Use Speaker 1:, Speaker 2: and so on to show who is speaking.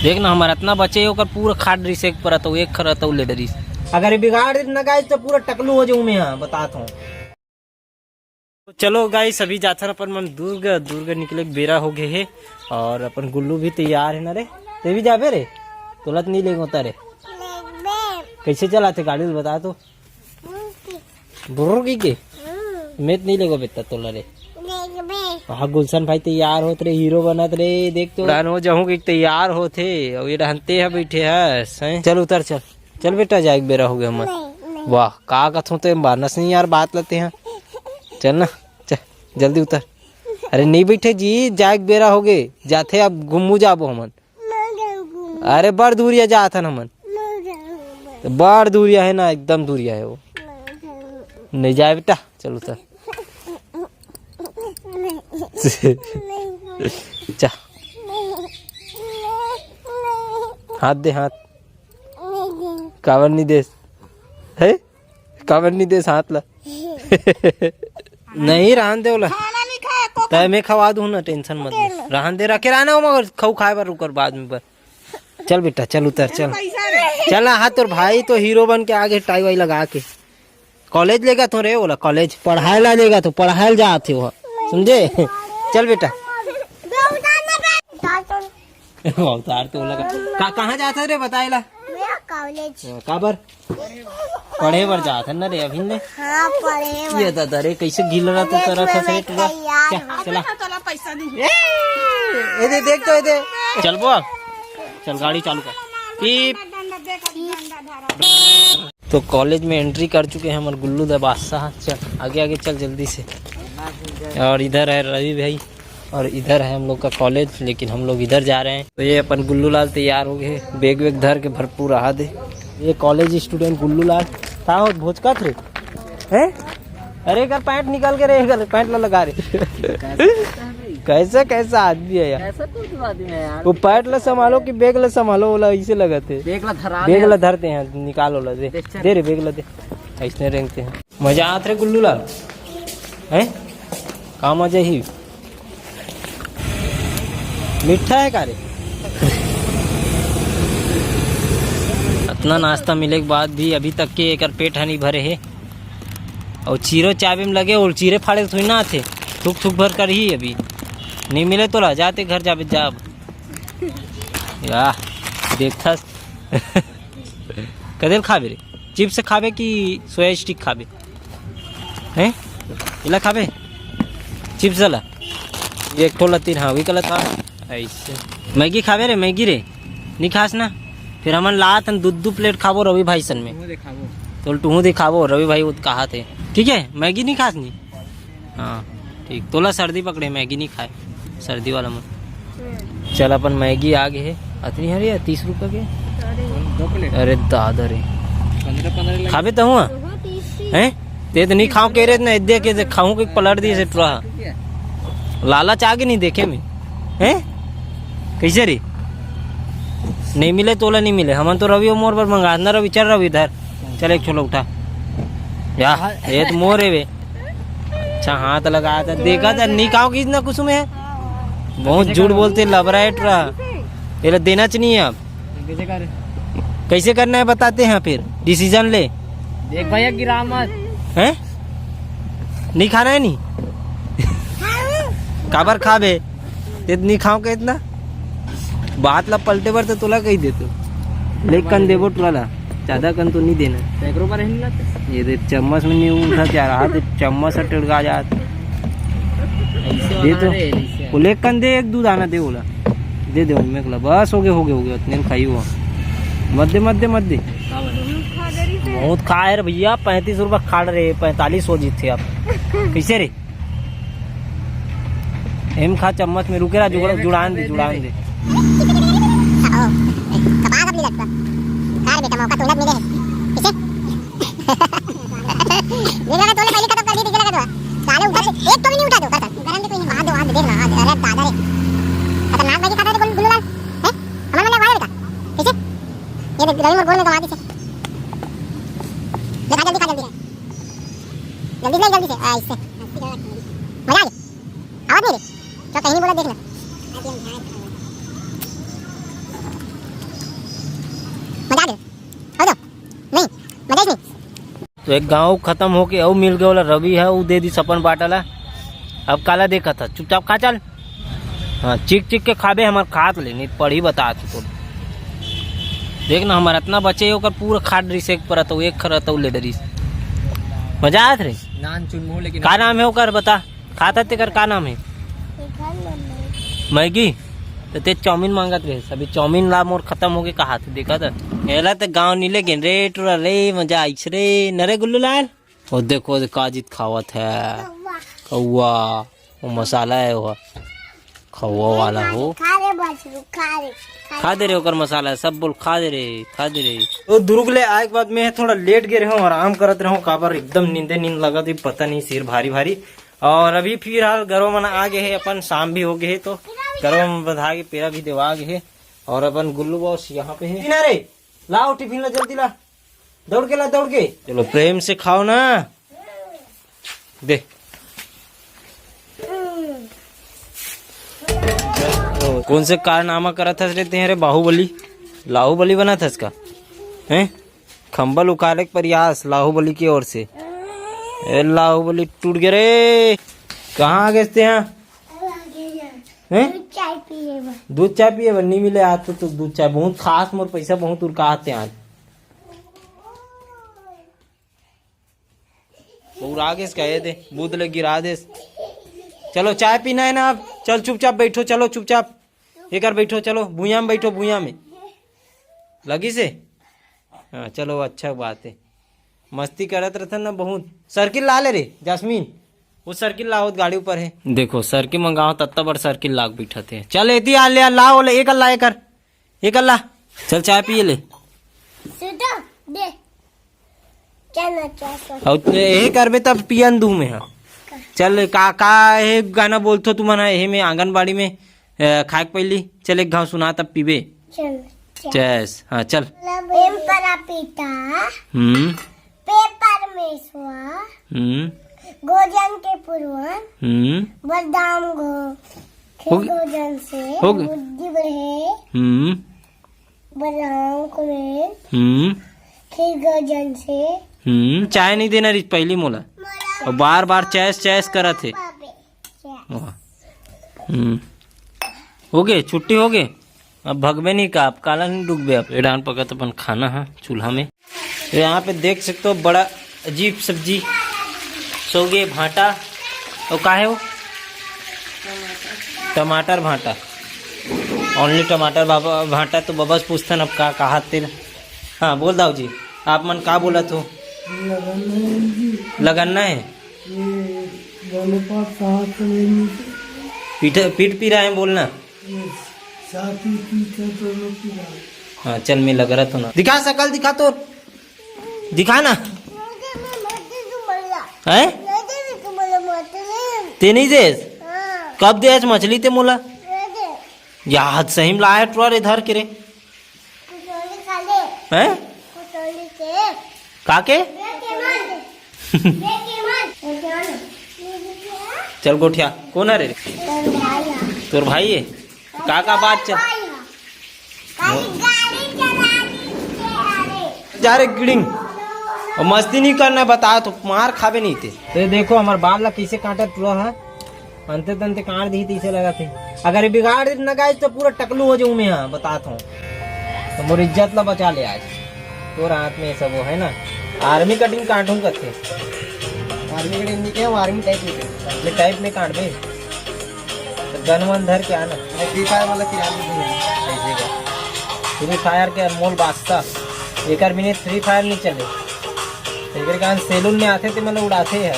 Speaker 1: देख ना हमारा इतना बचे ओकर पूरा खाट रही से पर तो एक खरा तो ले डरी। अगर ये बिगाड़ न गाइस तो पूरा टकलू हो जाऊं मैं। यहाँ बताता हूँ। तो चलो गाइस अभी जाता ना अपन मन दुर्ग निकले बेरा हो गए है और अपन गुल्लू भी तैयार है ना रे। ते भी जाबे रे तुलत नहीं लेगा उतारे कैसे चलाते गाड़ी बता तो बुर्र के मैं नहीं लेगा बेटा तोला रे। हाँ गुलशन भाई तैयार होते रे हीरो बनत रे देख तो हो जाऊँ कि तैयार होते और ये रहते है बैठे है। चल उतर चल बेटा जाए बेरा हो गया हमारे। वाह का कथू तो मानस नहीं यार बात लेते हैं। चल ना चल जल्दी उतर। अरे नहीं बैठे जी जाए बेरा हो गए जाते अब घूमू जाबो हमन। अरे बड़ दूरिया जाता ना हमन बड़ दूरिया है ना एकदम दूरिया है वो नहीं जाए बेटा चल उतर। चा हाथ दे हाथ कावर नहीं दे है कावर नहीं दे हाथ ला नहीं रहन दे बोला तय मैं खवा दूं ना टेंशन मत ले रहन दे रखे रहना हो मगर खाऊ खाए पर रुकर बाद में पर। चल बेटा चल उतर चल हाँ तोर भाई तो हीरो बन के आगे टाई वाई लगा के कॉलेज लेगा तो रे बोला कॉलेज पढ़ाई ला लेगा तो पढ़ाई जा आते हो समझे। चल बेटा उतार तो लगा कहाँ जाता रे बताएला
Speaker 2: कॉलेज
Speaker 1: काबर पढ़े बर जाता ना रे अभी ने।
Speaker 2: हाँ पढ़े
Speaker 1: ये दादा रे कैसे गिल रहा तो तरह से चला
Speaker 2: पैसा
Speaker 1: ये देख तो ये चल बो चल गाड़ी चालू कर पीप। तो कॉलेज में एंट्री कर चुके हैं हमारे गुल्लू दा बादशाह। चल आगे आगे चल जल्दी से। और इधर है रवि भाई और इधर है हम लोग का कॉलेज लेकिन हम लोग इधर जा रहे हैं। तो ये अपन गुल्लू लाल तैयार हो गए बैग वैग धर के भरपूर रहा दे। ये कॉलेज स्टूडेंट गुल्लू लाल का हो भोज का थे हैं। अरे कर पैंट निकाल के रे कर पैंट ला लगा रे कैसा कैसा आदमी है यार। वो पैंट ला संभालो कि बैग ला संभालो वाला ऐसे लगाते बैग ला धरते हैं निकालो ला दे रे बैग ला दे ऐसे रेंगते हैं। मजा आते रे गुल्लू लाल है का मजा ही मीठा है का रे। इतना नाश्ता मिले के बाद भी अभी तक के एक पेट है नहीं भरे है और चीरो चाबे में लगे और चीरे फाड़े थोड़ी ना थे थूक थूक भर कर ही अभी नहीं मिले तो ला जाते घर जाबे जाब यार देखता कदेल खाबे रे चिप्स खाबे कि सोया स्टिक खाबे हैं इला खाबे चिप्स ला एक ठोला तीन हाँ वही कल था ऐसे मैगी खाबे रे मैगी रे नहीं खास ना फिर हमन लात दू प्लेट खाबो रवि भाई सन में तो टूहू दिखाबो रवि भाई वो कहा थे ठीक है मैगी नहीं खास नहीं हाँ ठीक तोला सर्दी पकड़े मैगी नहीं खाए सर्दी वाला मन। चल अपन मैगी आ गए है अतनी हरी 30 रुपये के। अरे दादा रे 15 खाबे तो हुआ हैं ते तो नहीं खाओ कह रहे ना दे के खाऊं के पलट दिए से ट्रा लालच आगे नहीं देखे में हैं कैसे रे नहीं मिले तोला नहीं मिले हमन तो रवि मोर पर मंगा ना रवि चल रवि इधर चल एक छोला उठा या ये तो मोर है वे अच्छा हाथ लगाया था देखा था नहीं खाओ किस ना कुछ में बहुत झूठ बोलते लबरा है ट्रा ये देना चाहिए आप कैसे करना है बताते हैं फिर डिसीजन ले
Speaker 3: देख भैया गिरा मत
Speaker 1: हैं नहीं खाना है नहीं काबर खाबे नहीं खाओ के इतना बात ला पलटे पर तो तुला कही देते लेक कन देवो टुला ज्यादा कन तो नहीं देना ये दे चम्मच में नहीं उठा जा रहा तो चम्मच से टिड़का जात दे तो लेक कन दे एक दूध आना दे बोला दे दे उनमें कला बस हो गए उतने में खाई हुआ मध्य बहुत खाए रे भैया 35 रुपये खा रहे 45 हो जीते आप कैसे रे एम खा चम्मच में रुके रहा जुड़ान दे
Speaker 2: बेटा मौका तुलत मिले किसे ये लगा तोले पहले खत्म कर दी दिखे लगा तो साले उधर से एक तो भी नहीं उठा दो कर गरम दे कोई नहीं हाथ दे देखना हाथ अरे दादा रे खतरनाक भाई खाता है गुल्लू लाल है हमारा वाला भाई बेटा किसे ये देख गली मोर गोल में कमा दी से देखा जल्दी जल्दी से ऐसे मजा आ गया आवाज नहीं रे तो कहीं नहीं बोला देखना
Speaker 1: तो एक गांव खत्म होके और मिल गया रवि है, वो दे दी सपन बाटला। अब काला देखा था, चुपचाप खा चल। हाँ चिक चिक के खाबे हमार खात ले, नहीं पढ़ी बता तो देख ना हमारा इतना बचे ओकर पूरा खाट रही से एक पर तो एक खरत ले डरी मजा आत रे।
Speaker 3: नान चुनमू लेकिन
Speaker 1: का नाम है ओकर बता, खाता तेकर का नाम है? मैगी। तो ते चाउमीन मांगत रहे, अभी चाउमीन ला मोर खत्म हो गए कहा थे देखा था। एला तो गांव नीले गेन रे टूरा रे मजा आइस रे नरे गुल्लू लाल। और देखो काजित खावत है कौआ, वो मसाला है वो खौआ वाला हो। खा दे रे ओकर मसाला सब बोल खा दे रे खा दे रे। तो दुर्ग ले आए के बाद में थोड़ा लेट गए रहे आराम करत रहो, काबर एकदम नींद लगा थी पता नहीं, सिर भारी भारी। और अभी फिलहाल घरों में आ गए है अपन, शाम भी हो गए है तो घरों में बधा के पेड़ा भी देवा गए है। और अपन गुल्लू बॉस यहाँ पे है रे, लाओ टिफिन ला जल्दी ला, दौड़ के ला दौड़ के। चलो प्रेम से खाओ ना, दे कौन से कारनामा करा था रहते हैं रे? बाहुबली लाहुबली बना था इसका हैं, खंबल उखाड़े के प्रयास लाहुबली की ओर से। लाहुबली टूट गए रे, कहाँ आ गए थे यहाँ? दूध चाय पिए नहीं मिले आज तो दूध चाय बहुत खास मोर पैसा बहुत उड़का आते आज आगे कहे दे बूद ले गिरा दे। चलो चाय पीना है ना, अब चल चुपचाप बैठो, चलो चुपचाप एक बैठो, चलो भूया में बैठो, भूया में लगी से। हाँ चलो अच्छा बात है, मस्ती करत रहता ना बहुत। सर्किल ला ले रे जास्मीन, वो सर्किल लाओ गाड़ी ऊपर है। देखो सर्किल मंगाओ तत्ता बड़ सर्किल लाग बैठा थे। चल एती आ ले लाओ ले एक अल्लाह एक अल्लाह चल चाय पिए ले। और यही करबे तब पियन दू में। हाँ चल का ये गाना बोलतो तुम यही में आंगनबाड़ी में खाए पहली। चल एक घाव सुना तब पीबे चैस। हाँ चल
Speaker 2: गोजन के पूर्वन बदाम गोजन से बुद्धि बढ़े बदाम को खीर गोजन से।
Speaker 1: चाय नहीं देना रिच पहली मोला, और बार बार चैस चैस करा थे। हो गए छुट्टी हो गए, अब भगवे नहीं का, अब काला नहीं डूबे। अब एडान पकत अपन खाना है चूल्हा में। तो यहाँ पे देख सकते हो बड़ा अजीब सब्जी सोगे भाटा, और का है वो टमाटर भाटा, ओनली टमाटर बाबा भाटा। तो बाबा से पूछते अब का कहा तेरा। हाँ बोल दाऊ जी, आप मन का बोला तो लगाना है पीठ पी रहा है बोलना। हाँ चल मैं लग रहा तो ना, दिखा शकल दिखा तो दिखा ना है ते नहीं दे कब दे मछली ते मोला याद सही में लाया ट्रोर इधर के रे हैं काके चल गोठिया कौन है रे? तोर भाई है का बात चल जा रे गिड़िंग, और मस्ती नहीं करना बता तो मार खावे नहीं थे। तो देखो हमारे बाल ला कैसे काटा टूरा है, अंते तंते काट दी इसे लगा थे। अगर ये बिगाड़ न गाय तो पूरा टकलू हो जाऊं मैं। हाँ बताता हूँ तो मोर इज्जत ला बचा ले आज। तो रात में सब वो है ना आर्मी कटिंग काटूं कथे, आर्मी कटिंग नहीं क्या आर्मी टाइप में काट दे तो गन वन धर के आना। फ्री फायर वाला फ्री फायर के अनमोल बादशाह एक मिनट फ्री फायर नहीं चले, एक सैलून में आते थे मतलब उड़ाते हैं।